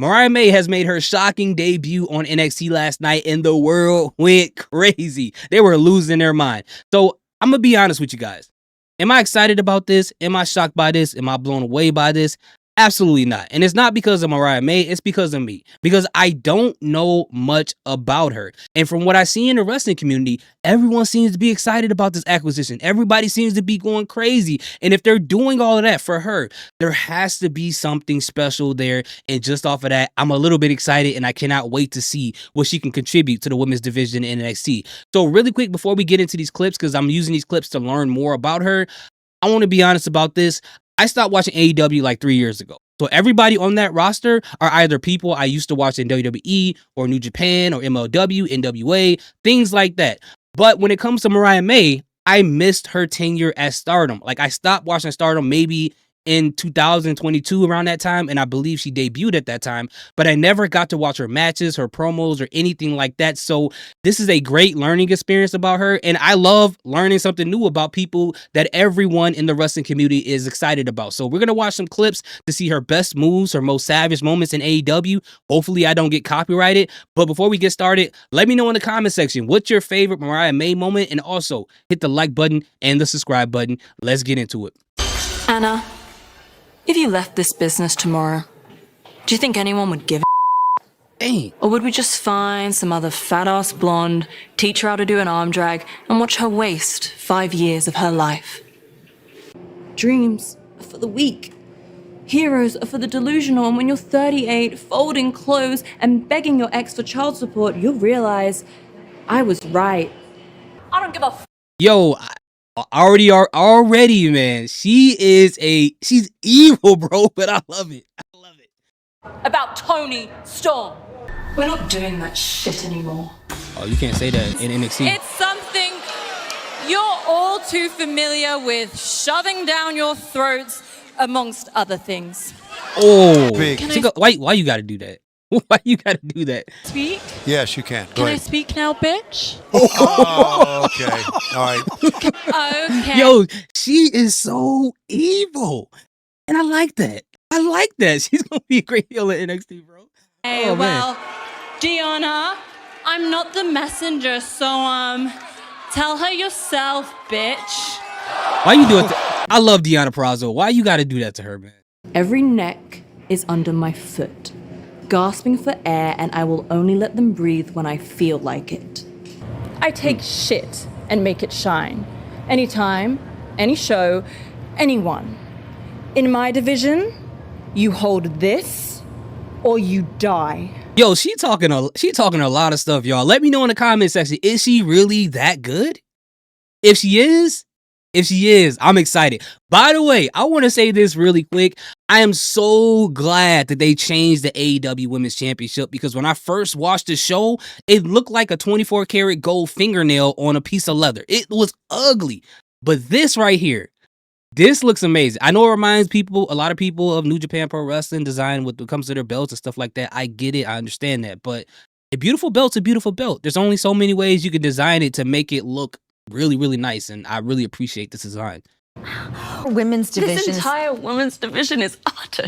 Mariah May has made her shocking debut on NXT last night, and the world went crazy. They were losing their mind. So I'm going to be honest with you guys. Am I excited about this? Am I shocked by this? Am I blown away by this? Absolutely not. And it's not because of Mariah May, it's because of me. Because I don't know much about her. And from what I see in the wrestling community, everyone seems to be excited about this acquisition. Everybody seems to be going crazy. And if they're doing all of that for her, there has to be something special there. And just off of that, I'm a little bit excited and I cannot wait to see what she can contribute to the women's division in NXT. So really quick, before we get into these clips, because I'm using these clips to learn more about her, I want to be honest about this. I stopped watching AEW like 3 years ago. So everybody on that roster are either people I used to watch in WWE or New Japan or MLW, NWA, things like that. But when it comes to Mariah May, I missed her tenure at Stardom. Like, I stopped watching Stardom maybe in 2022 around that time, and I believe she debuted at that time, but I never got to watch her matches, her promos, or anything like that. So this is a great learning experience about her, and I love learning something new about people that everyone in the wrestling community is excited about. So we're gonna watch some clips to see her best moves, her most savage moments in AEW. Hopefully I don't get copyrighted, but before we get started, let me know in the comment section what's your favorite Mariah May moment, and also hit the like button and the subscribe button. Let's get into it. Anna, if you left this business tomorrow, do you think anyone would give a Dang. Or would we just find some other fat-ass blonde, teach her how to do an arm drag, and watch her waste 5 years of her life? Dreams are for the weak. Heroes are for the delusional, and when you're 38, folding clothes and begging your ex for child support, you'll realize I was right. I don't give a Yo, already, man. She's evil, bro, but I love it. I love it. about Tony Storm. We're not doing that shit anymore. Oh, you can't say that in NXT. It's something you're all too familiar with, shoving down your throats, amongst other things. Oh, Big. Why you gotta do that? Why you gotta do that? Speak? Yes, you can. Go Can I ahead. speak now, bitch? Oh, okay. All right. Okay. Yo, she is so evil, and I like that. I like that. She's gonna be a great heel at NXT, bro. Hey, Oh, man. well, Deanna, I'm not the messenger, so tell her yourself, bitch. Why you do it? I love Deonna Purrazzo. Why you gotta do that to her, man? Every neck is under my foot, gasping for air, and I will only let them breathe when I feel like it. I take shit and make it shine. Anytime, any show, anyone. In my division, you hold this or you die. Yo, she talking a lot of stuff, y'all. Let me know in the comment section. Is she really that good? If she is, I'm excited. By the way, I want to say this really quick. I am so glad that they changed the AEW Women's Championship, because when I first watched the show, it looked like a 24 karat gold fingernail on a piece of leather. It was ugly. But this right here, this looks amazing. I know it reminds a lot of people of New Japan Pro Wrestling design when it comes to their belts and stuff like that. I get it. I understand that. But a beautiful belt's a beautiful belt. There's only so many ways you can design it to make it look really, really nice. And I really appreciate this design. Women's division. This entire women's division is utter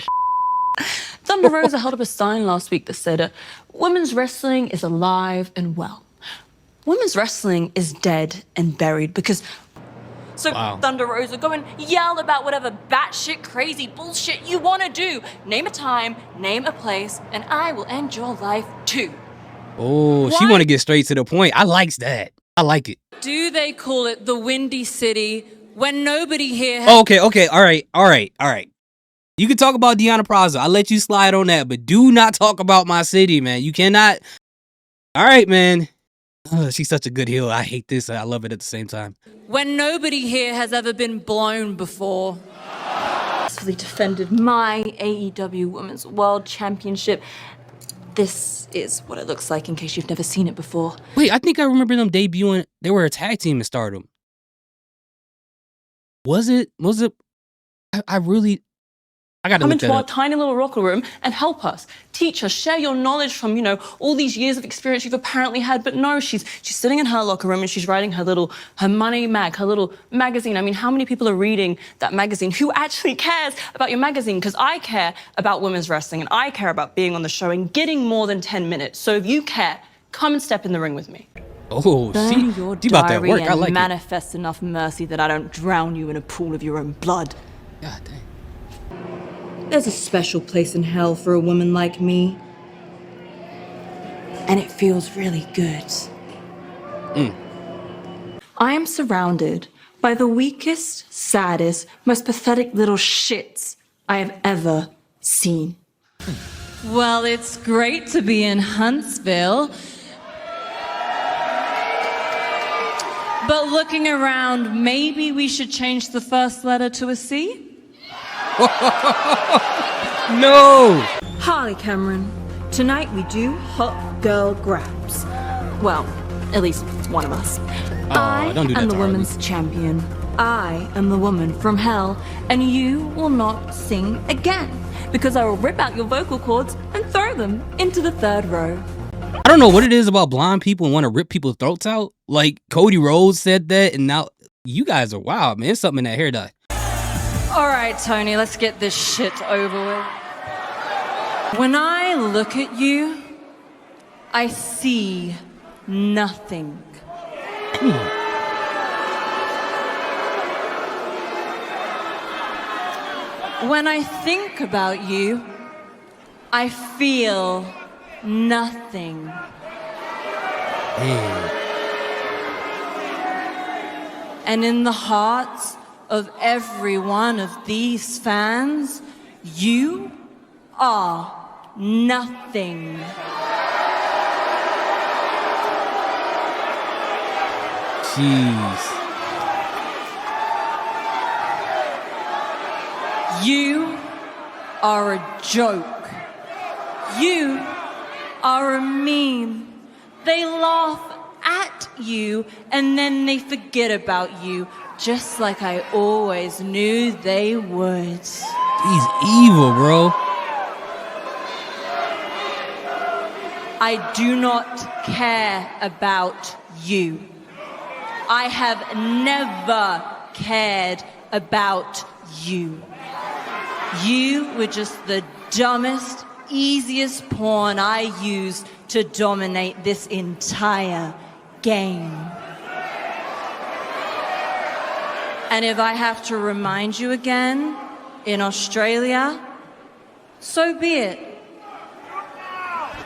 Thunder Rosa held up a sign last week that said, women's wrestling is alive and well. Women's wrestling is dead and buried because... So, Wow. Thunder Rosa, go and yell about whatever batshit crazy bullshit you want to do. Name a time, name a place, and I will end your life too. Oh, she Why- want to get straight to the point. I likes that. I like it. Do they call it the Windy City when nobody here has... Oh, okay. All right. You can talk about Deonna Purrazzo. I'll let you slide on that, but do not talk about my city, man. You cannot. All right, man. She's such a good heel. I hate this. I love it at the same time. When nobody here has ever been blown before. Successfully defended my AEW Women's World Championship. This is what it looks like in case you've never seen it before. Wait, I think I remember them debuting. They were a tag team in Stardom. Was it? I really I got to Come look into that our up. tiny little locker room and help us. Teach us, share your knowledge from, all these years of experience you've apparently had. But no, she's sitting in her locker room and she's writing her money mag, her little magazine. I mean, how many people are reading that magazine? Who actually cares about your magazine? Because I care about women's wrestling and I care about being on the show and getting more than 10 minutes. So if you care, come and step in the ring with me. Oh, Burn your she about that diary work. I and like it. manifest enough mercy that I don't drown you in a pool of your own blood. God dang. There's a special place in hell for a woman like me. And it feels really good. I am surrounded by the weakest, saddest, most pathetic little shits I have ever seen. Well, it's great to be in Huntsville. But looking around, maybe we should change the first letter to a C? No. Harley Cameron, tonight we do hot girl grabs. Well, at least one of us. I don't do that am the to Harley. women's champion. I am the woman from hell, and you will not sing again because I will rip out your vocal cords and throw them into the third row. I don't know what it is about blonde people and want to rip people's throats out. Like Cody Rhodes said that, and now you guys are wild, man. It's something in that hair dye. All right, Tony, let's get this shit over with. When I look at you, I see nothing. When I think about you, I feel nothing. And in the hearts of every one of these fans, you are nothing. Jeez. You are a joke. You are a meme. They laugh at you and then they forget about you, just like I always knew they would. He's evil, bro. I do not care about you. I have never cared about you. You were just the dumbest, easiest pawn I used to dominate this entire game. And if I have to remind you again in Australia, so be it.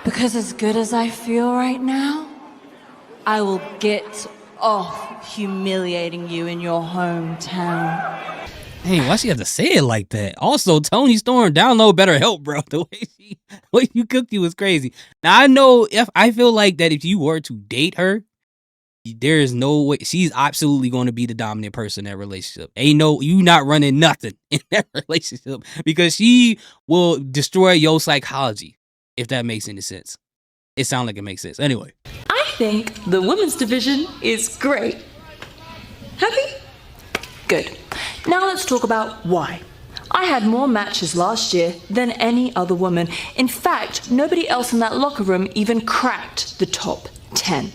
Because as good as I feel right now, I will get off humiliating you in your hometown. Hey, why she have to say it like that? Also, Tony Storm, download BetterHelp, bro. The way you cooked you was crazy. Now I know I feel like that if you were to date her, there is no way she's absolutely going to be the dominant person in that relationship. You not running nothing in that relationship because she will destroy your psychology. If that makes any sense. It sounds like it makes sense. Anyway. I think the women's division is great. Happy? Good. Now let's talk about why. I had more matches last year than any other woman. In fact, nobody else in that locker room even cracked the top 10.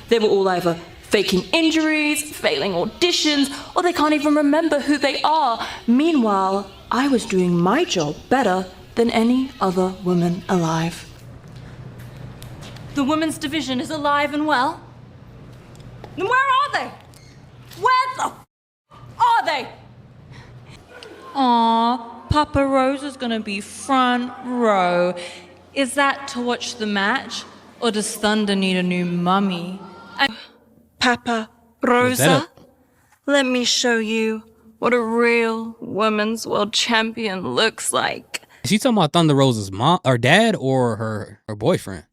They were all either faking injuries, failing auditions, or they can't even remember who they are. Meanwhile, I was doing my job better than any other woman alive. The women's division is alive and well. Then where are they? Where the are they? Aw, Papa Rose is gonna be front row. Is that to watch the match, or does Thunder need a new mummy? Papa Rosa, let me show you what a real women's world champion looks like. Is she talking about Thunder Rosa's mom or dad or her boyfriend?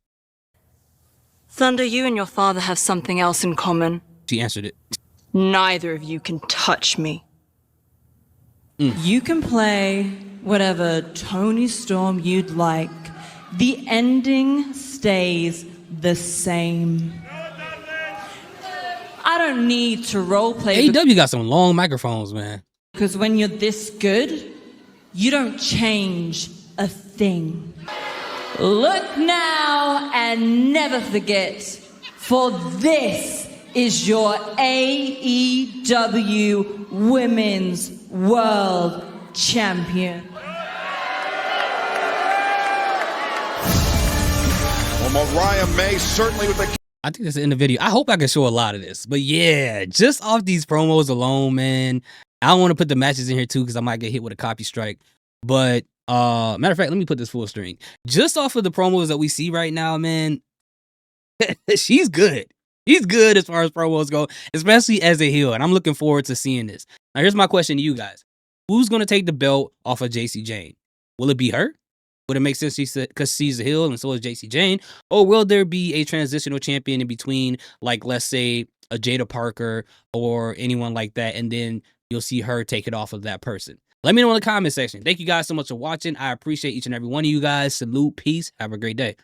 Thunder, you and your father have something else in common. She answered it. Neither of you can touch me. You can play whatever Tony Storm you'd like. The ending stays the same. I don't need to roleplay AEW got some long microphones, man. because when you're this good, you don't change a thing. Look now and never forget, for this is your AEW Women's World Champion. Well, Mariah May certainly with the... I think that's the end of the video. I hope I can show a lot of this. But yeah, just off these promos alone, man. I don't want to put the matches in here too because I might get hit with a copy strike. But matter of fact, let me put this full screen. Just off of the promos that we see right now, man, she's good. She's good as far as promos go, especially as a heel. And I'm looking forward to seeing this. Now, here's my question to you guys. Who's going to take the belt off of JC Jane? Will it be her? Would it make sense because she's a heel and so is JC Jane? Or will there be a transitional champion in between, like, let's say, a Jada Parker or anyone like that, and then you'll see her take it off of that person? Let me know in the comment section. Thank you guys so much for watching. I appreciate each and every one of you guys. Salute, peace, have a great day.